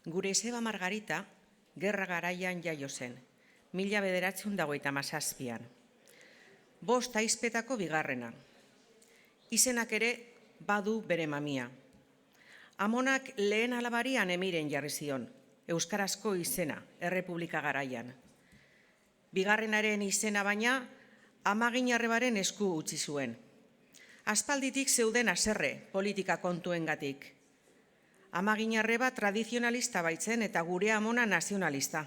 Gure izeba Margarita, gerra garaian jaio zen, 1957an. 5 ahizpetako bigarrena. Izenak ere badu bere mamia. Amonak lehen alabarian Emiren jarri zion, euskarazko izena, Errepublika garaian. Bigarrenaren izena baina, Amaginarrebaren esku utzi zuen. Aspalditik zeuden haserre politika kontuengatik. Amaginarreba tradizionalista baitzen eta gure amona nazionalista.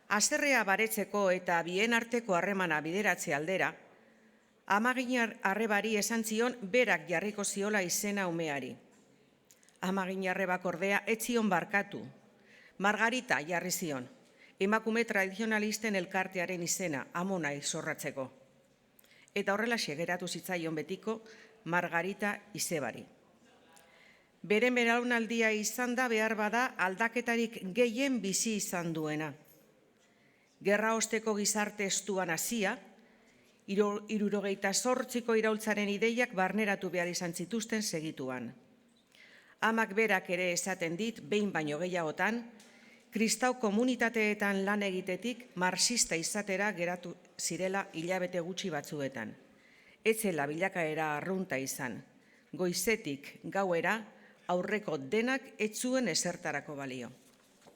Haserrea baretzeko eta bien arteko harremana bideratze aldera, Amaginarrebari esan zion berak jarriko ziola izena umeari. Amaginarrebak ordea ez zion barkatu. Margarita jarri zion, emakume tradizionalisten elkartearen izena amona izorratzeko. Eta horrelaxe geratu zitzaion betiko Margarita izebari. Bere belaunaldia izan da behar bada aldaketarik gehien bizi izan duena. Gerra osteko gizarte estuan hasia, 78ko iraultzaren ideiak barneratu behar izan zituzten segituan. Amak berak ere esaten dit, behin baino gehiagotan, kristau komunitateetan lan egitetik marxista izatera geratu zirela hilabete gutxi batzuetan. Etzela bilakaera arrunta izan, goizetik gauera aurreko denak ez zuen ezertarako balio.